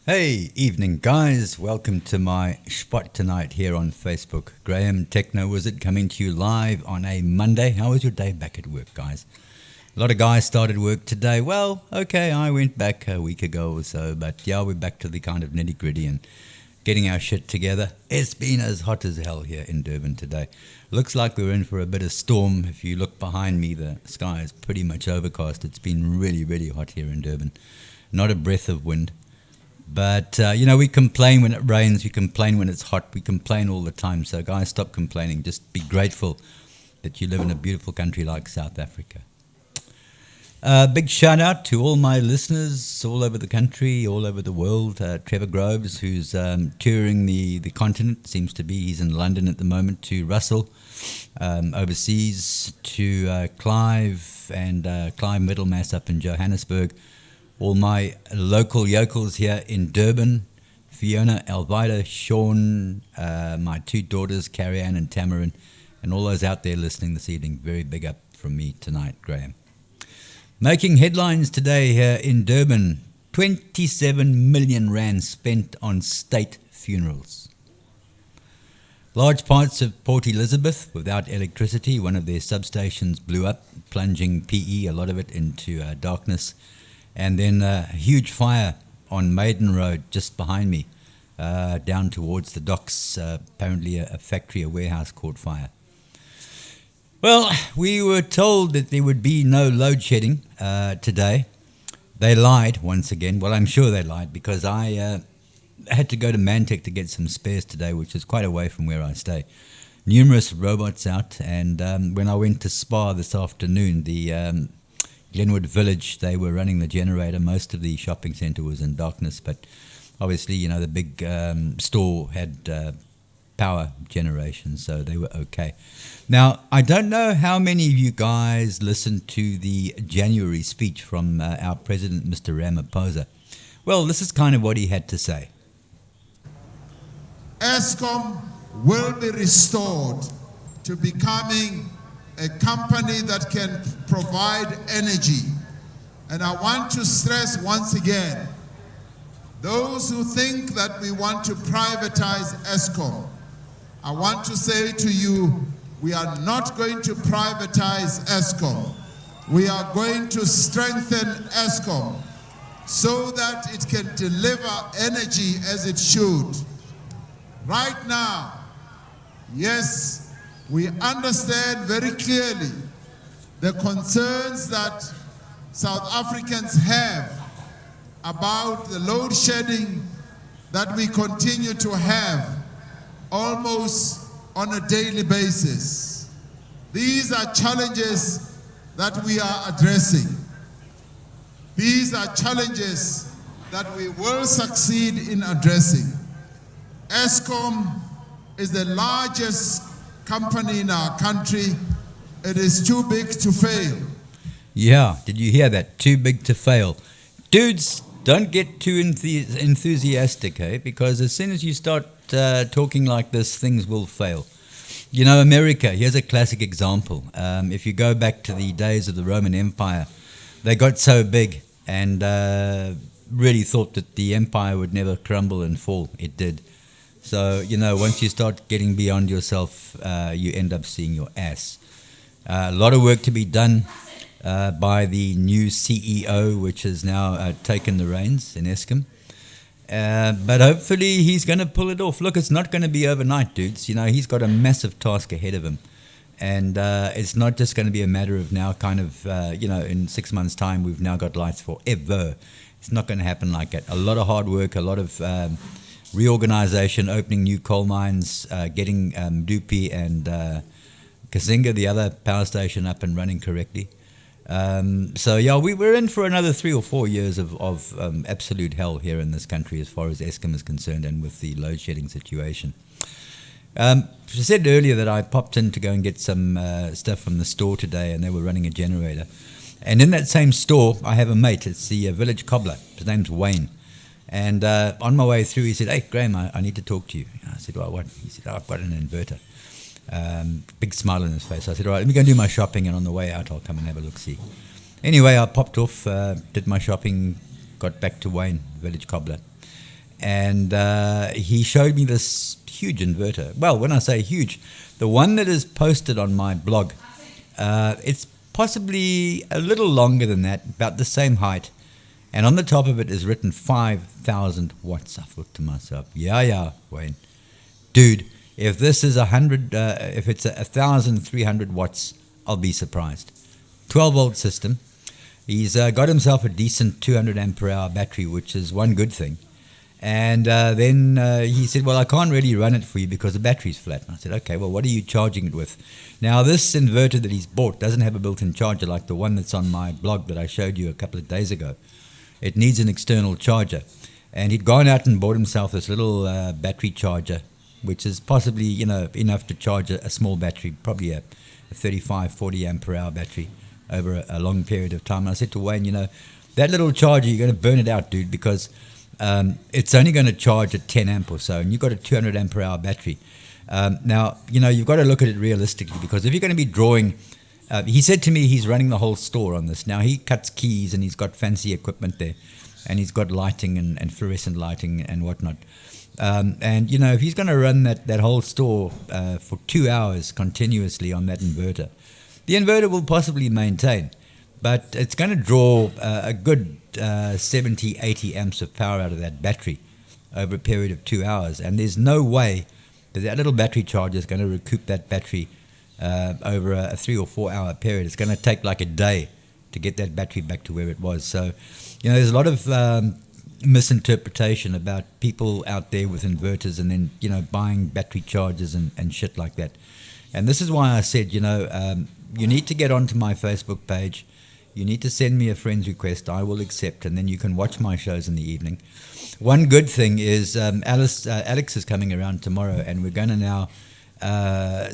Hey, evening guys. Welcome to my spot tonight here on Facebook. Graham Techno Wizard coming to you live on a Monday. How was your day back at work, guys? A lot of guys started work today. Well, okay, I went back a week ago or so, but yeah, we're back to the kind of nitty gritty and getting our shit together. It's been as hot as hell here in Durban today. Looks like we're in for a bit of storm. If you look behind me, the sky is pretty much overcast. It's been really, really hot here in Durban. Not a breath of wind. But, we complain when it rains, we complain when it's hot, we complain all the time. So, guys, stop complaining. Just be grateful that you live in a beautiful country like South Africa. Big shout out to all my listeners all over the country, all over the world. Trevor Groves, who's touring the continent, seems to be. He's in London at the moment. To Russell, overseas. To Clive and Clive Middlemass up in Johannesburg. All my local yokels here in Durban, Fiona, Elvira, Sean, my two daughters, Carrie Ann and Tamarin, and all those out there listening this evening. Very big up from me tonight, Graham. Making headlines today here in Durban, 27 million rand spent on state funerals. Large parts of Port Elizabeth without electricity. One of their substations blew up, plunging PE, a lot of it into darkness. And then a huge fire on Maiden Road just behind me, down towards the docks. Apparently a factory, a warehouse caught fire. Well, we were told that there would be no load shedding today. They lied once again. Well, I'm sure they lied because I had to go to Mantec to get some spares today, which is quite away from where I stay. Numerous robots out, and when I went to Spa this afternoon, the Glenwood Village, they were running the generator. Most of the shopping centre was in darkness, but obviously, the big store had power generation, so they were okay. Now, I don't know how many of you guys listened to the January speech from our president, Mr. Ramaphosa. Well, this is kind of what he had to say. Eskom will be restored to becoming a company that can provide energy. And I want to stress once again, those who think that we want to privatize Eskom, I want to say to you, we are not going to privatize Eskom. We are going to strengthen Eskom so that it can deliver energy as it should. Right now, yes, we understand very clearly the concerns that South Africans have about the load shedding that we continue to have almost on a daily basis. These are challenges that we are addressing. These are challenges that we will succeed in addressing. Eskom is the largest company in our country. It is too big to fail. Yeah, did you hear that? Too big to fail. Dudes, don't get too enthusiastic, because as soon as you start talking like this, things will fail. America, here's a classic example. If you go back to the days of the Roman Empire, they got so big and really thought that the empire would never crumble and fall. It did. So, once you start getting beyond yourself, you end up seeing your ass. A lot of work to be done by the new CEO, which has now taken the reins in Eskom. But hopefully he's going to pull it off. Look, it's not going to be overnight, dudes. He's got a massive task ahead of him. And it's not just going to be a matter of now kind of, in 6 months' time, we've now got lights forever. It's not going to happen like that. A lot of hard work, a lot of reorganization, opening new coal mines, getting Dupi and Kazinga, the other power station, up and running correctly. We're in for another 3 or 4 years of absolute hell here in this country as far as Eskom is concerned and with the load shedding situation. She said earlier that I popped in to go and get some stuff from the store today, and they were running a generator. And in that same store, I have a mate. It's the village cobbler. His name's Wayne. And on my way through, he said, "Hey, Graham, I need to talk to you." I said, "Well, what?" He said, "I've got an inverter." Big smile on his face. I said, "All right, let me go and do my shopping, and on the way out, I'll come and have a look-see." Anyway, I popped off, did my shopping, got back to Wayne, village cobbler. and he showed me this huge inverter. Well, when I say huge, the one that is posted on my blog, it's possibly a little longer than that, about the same height. And on the top of it is written 5,000 watts. I thought to myself, yeah, Wayne, dude, if this is 100, if it's 1,300 watts, I'll be surprised. 12-volt system. He's got himself a decent 200 ampere hour battery, which is one good thing. And then he said, well, I can't really run it for you because the battery's flat. And I said, okay, well, what are you charging it with? Now, this inverter that he's bought doesn't have a built-in charger like the one that's on my blog that I showed you a couple of days ago. It needs an external charger. And he'd gone out and bought himself this little battery charger, which is possibly, enough to charge a small battery, probably a 35, 40 ampere hour battery over a long period of time. And I said to Wayne, that little charger, you're going to burn it out, dude, because it's only going to charge at 10 amp or so, and you've got a 200 ampere hour battery. Now, you've got to look at it realistically, because if you're going to be drawing, he said to me he's running the whole store on this. Now, he cuts keys and he's got fancy equipment there, and he's got lighting and fluorescent lighting and whatnot. And, if he's going to run that whole store for 2 hours continuously on that inverter, the inverter will possibly maintain, but it's going to draw a good 70, 80 amps of power out of that battery over a period of 2 hours. And there's no way that little battery charger is going to recoup that battery over a 3 or 4 hour period. It's going to take like a day to get that battery back to where it was. So, there's a lot of misinterpretation about people out there with inverters and then, buying battery chargers and shit like that. And this is why I said, you need to get onto my Facebook page. You need to send me a friend's request. I will accept, and then you can watch my shows in the evening. One good thing is Alex is coming around tomorrow, and we're going to now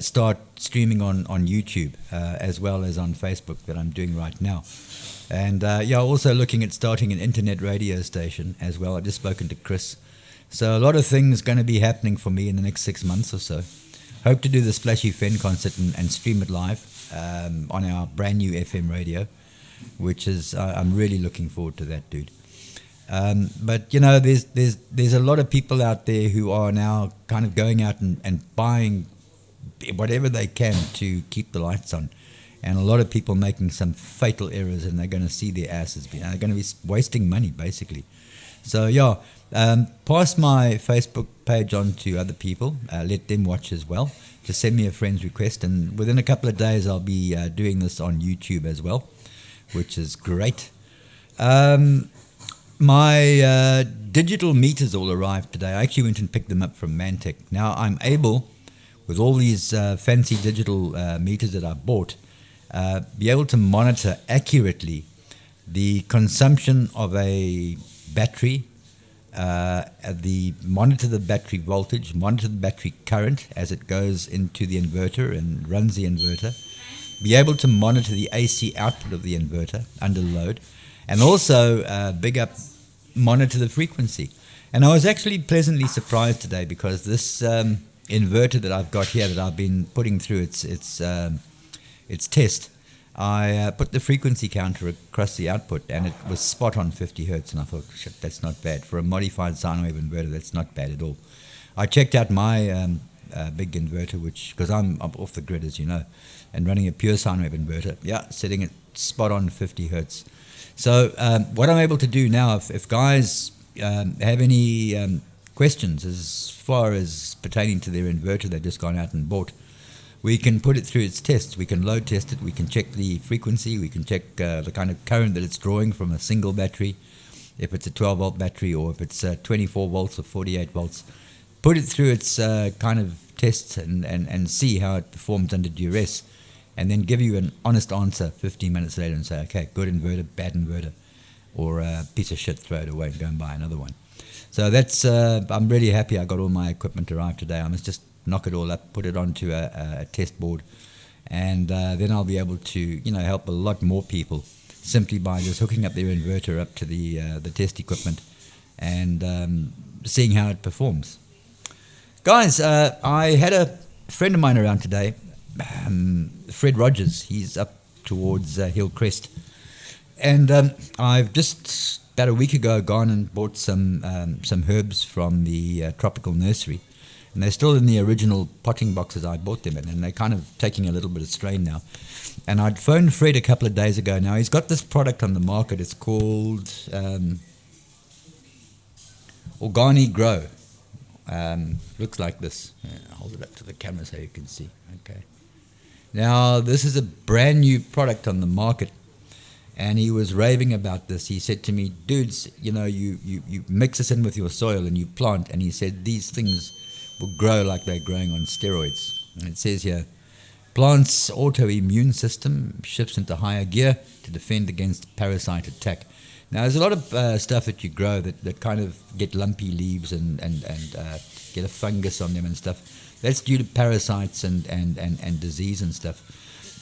start streaming on YouTube as well as on Facebook that I'm doing right now. And also looking at starting an internet radio station as well. I've just spoken to Chris. So a lot of things going to be happening for me in the next 6 months or so. Hope to do the Splashy Fen concert and stream it live on our brand new FM radio, which is I'm really looking forward to that, dude. But there's a lot of people out there who are now kind of going out and buying whatever they can to keep the lights on, and a lot of people making some fatal errors, and they're going to see their asses. They're going to be wasting money basically. So pass my Facebook page on to other people. Let them watch as well. Just send me a friend's request, and within a couple of days I'll be doing this on YouTube as well, which is great. My digital meters all arrived today. I actually went and picked them up from Mantech. Now I'm able, with all these fancy digital meters that I bought, be able to monitor accurately the consumption of a battery, monitor the battery voltage, monitor the battery current as it goes into the inverter and runs the inverter, be able to monitor the AC output of the inverter under load, and also monitor the frequency. And I was actually pleasantly surprised today, because this inverter that I've got here that I've been putting through its test, I put the frequency counter across the output, and it was spot on 50 hertz, and I thought, shit, that's not bad. For a modified sine wave inverter, that's not bad at all. I checked out my big inverter, because I'm off the grid, as you know, and running a pure sine wave inverter, setting it spot on 50 hertz. So what I'm able to do now, if guys have any questions as far as pertaining to their inverter they've just gone out and bought, we can put it through its tests. We can load test it. We can check the frequency. We can check the kind of current that it's drawing from a single battery, if it's a 12-volt battery or if it's 24 volts or 48 volts. Put it through its kind of tests and see how it performs under duress, and then give you an honest answer 15 minutes later and say, okay, good inverter, bad inverter, or a piece of shit, throw it away and go and buy another one. So that's, I'm really happy I got all my equipment arrived today. I must just knock it all up, put it onto a test board, and then I'll be able to, help a lot more people simply by just hooking up their inverter up to the test equipment and seeing how it performs. Guys, I had a friend of mine around today, Fred Rogers. He's up towards Hillcrest, And I've just about a week ago gone and bought some herbs from the tropical nursery, and they're still in the original potting boxes I bought them in, and they're kind of taking a little bit of strain now. And I'd phoned Fred a couple of days ago. Now he's got this product on the market. It's called Organi Grow. Looks like this. I'll hold it up to the camera so you can see. Okay. Now this is a brand new product on the market, and he was raving about this. He said to me, dudes, you know, you mix this in with your soil and you plant, and he said these things will grow like they're growing on steroids. And it says here, plant's autoimmune system shifts into higher gear to defend against parasite attack. Now, there's a lot of stuff that you grow that kind of get lumpy leaves and get a fungus on them and stuff. That's due to parasites and disease and stuff.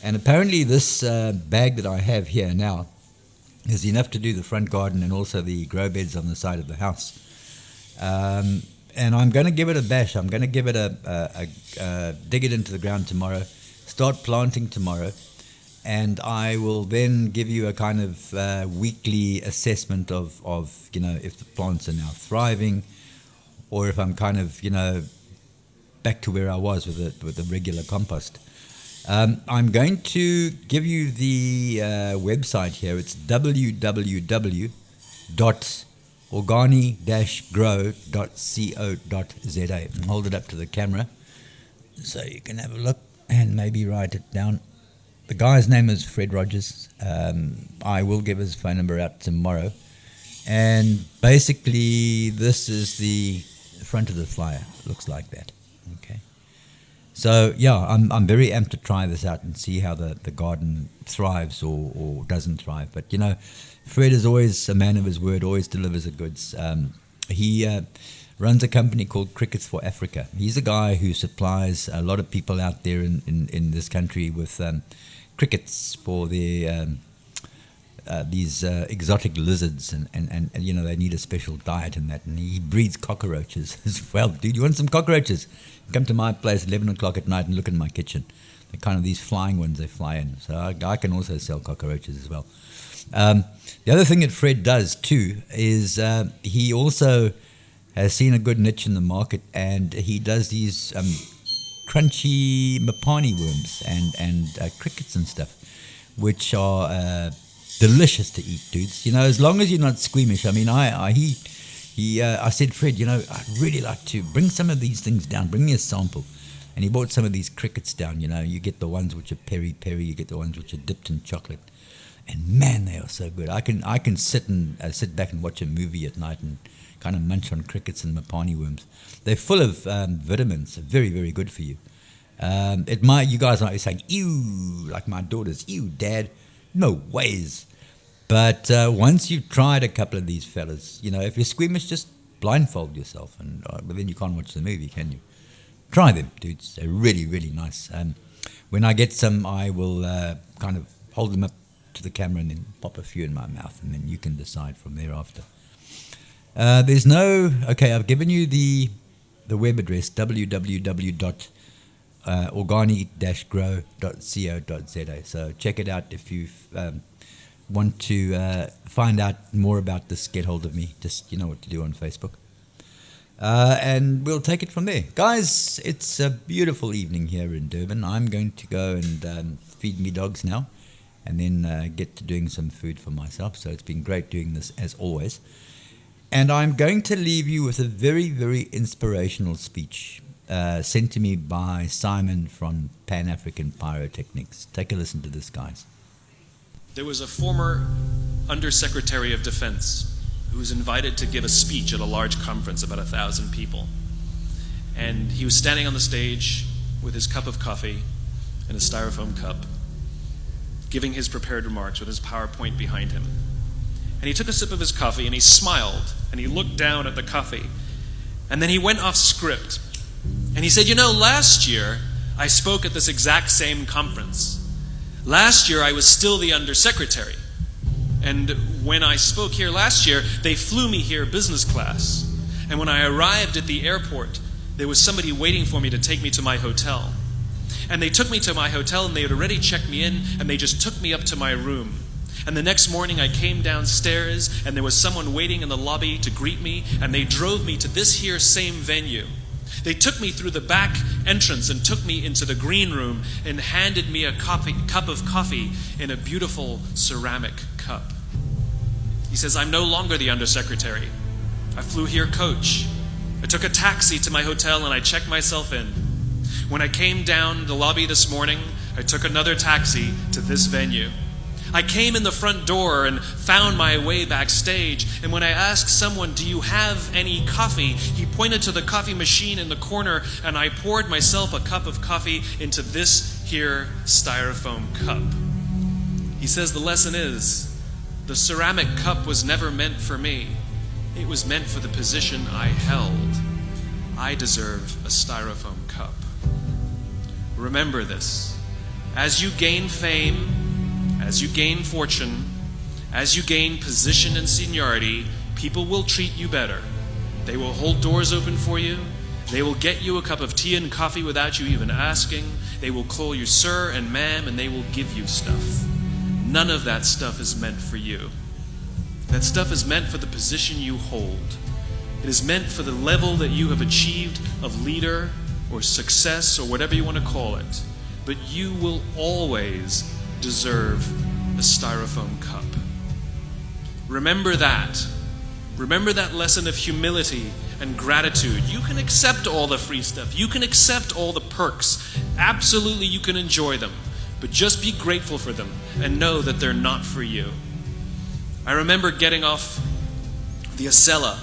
And apparently this bag that I have here now is enough to do the front garden and also the grow beds on the side of the house. And I'm going to give it a bash. I'm going to give it dig it into the ground tomorrow, start planting tomorrow, and I will then give you a kind of weekly assessment of you know, if the plants are now thriving, or if I'm kind of, you know, back to where I was with the regular compost. I'm going to give you the website here. It's www.organi-grow.co.za. Hold it up to the camera so you can have a look and maybe write it down. The guy's name is Fred Rogers. I will give his phone number out tomorrow. And basically, this is the front of the flyer. It looks like that. Okay. So, yeah, I'm very amped to try this out and see how the garden thrives or doesn't thrive. But, you know, Fred is always a man of his word, always delivers the goods. He runs a company called Crickets for Africa. He's a guy who supplies a lot of people out there in this country with crickets for their these exotic lizards, and you know, they need a special diet and that. And he breeds cockroaches as well. Dude, you want some cockroaches? Come to my place 11 o'clock at night and look in my kitchen. They're kind of these flying ones, they fly in. So I can also sell cockroaches as well. The other thing that Fred does too is he also has seen a good niche in the market, and he does these crunchy mapani worms and crickets and stuff, which are delicious to eat, dudes. You know, as long as you're not squeamish. I mean, I said, Fred, you know, I'd really like to bring some of these things down. Bring me a sample. And he brought some of these crickets down. You know, you get the ones which are peri-peri, you get the ones which are dipped in chocolate. And man, they are so good. I can sit back and watch a movie at night and kind of munch on crickets and mapani worms. They're full of vitamins, very, very good for you. You guys might be saying, ew, like my daughters, ew, Dad. No ways. But once you've tried a couple of these fellas, you know, if you're squeamish, just blindfold yourself, but then you can't watch the movie, can you? Try them, dudes. They're really, really nice. When I get some, I will kind of hold them up to the camera and then pop a few in my mouth, and then you can decide from thereafter. I've given you the web address, www.organi-grow.co.za. So check it out if you want to find out more about this. Get hold of me. Just, you know what to do on Facebook. And we'll take it from there. Guys, it's a beautiful evening here in Durban. I'm going to go and feed me dogs now, and then get to doing some food for myself. So it's been great doing this as always. And I'm going to leave you with a very, very inspirational speech sent to me by Simon from Pan-African Pyrotechnics. Take a listen to this, guys. There was a former Undersecretary of Defense who was invited to give a speech at a large conference, about 1,000 people. And he was standing on the stage with his cup of coffee and a styrofoam cup, giving his prepared remarks with his PowerPoint behind him. And he took a sip of his coffee and he smiled and he looked down at the coffee. And then he went off script. And he said, you know, last year I spoke at this exact same conference. Last year I was still the undersecretary. And when I spoke here last year, they flew me here business class. And when I arrived at the airport, there was somebody waiting for me to take me to my hotel. And they took me to my hotel and they had already checked me in and they just took me up to my room. And the next morning I came downstairs and there was someone waiting in the lobby to greet me, and they drove me to this here same venue. They took me through the back entrance and took me into the green room and handed me a cup of coffee in a beautiful ceramic cup. He says, I'm no longer the undersecretary. I flew here coach. I took a taxi to my hotel and I checked myself in. When I came down the lobby this morning, I took another taxi to this venue. I came in the front door and found my way backstage, and when I asked someone, do you have any coffee? He pointed to the coffee machine in the corner, and I poured myself a cup of coffee into this here styrofoam cup. He says the lesson is, the ceramic cup was never meant for me. It was meant for the position I held. I deserve a styrofoam cup. Remember this. As you gain fame, as you gain fortune, as you gain position and seniority, people will treat you better. They will hold doors open for you. They will get you a cup of tea and coffee without you even asking. They will call you sir and ma'am, and they will give you stuff. None of that stuff is meant for you. That stuff is meant for the position you hold. It is meant for the level that you have achieved of leader or success or whatever you want to call it. But you will always deserve a styrofoam cup. Remember that. Remember that lesson of humility and gratitude. You can accept all the free stuff. You can accept all the perks. Absolutely, you can enjoy them. But just be grateful for them and know that they're not for you. I remember getting off the Acela.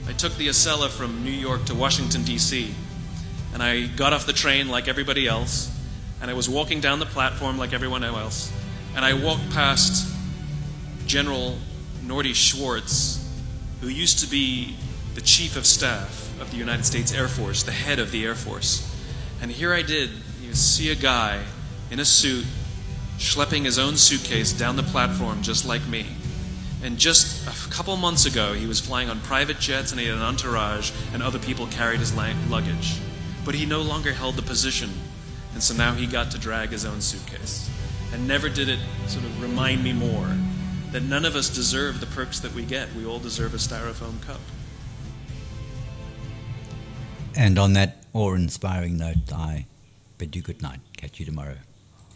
I took the Acela from New York to Washington, D.C. And I got off the train like everybody else. And I was walking down the platform like everyone else. And I walked past General Norty Schwartz, who used to be the Chief of Staff of the United States Air Force, the head of the Air Force. And here I did, you see a guy in a suit schlepping his own suitcase down the platform just like me. And just a couple months ago, he was flying on private jets and he had an entourage and other people carried his luggage. But he no longer held the position. And so now he got to drag his own suitcase. And never did it sort of remind me more that none of us deserve the perks that we get. We all deserve a styrofoam cup. And on that awe-inspiring note, I bid you good night. Catch you tomorrow.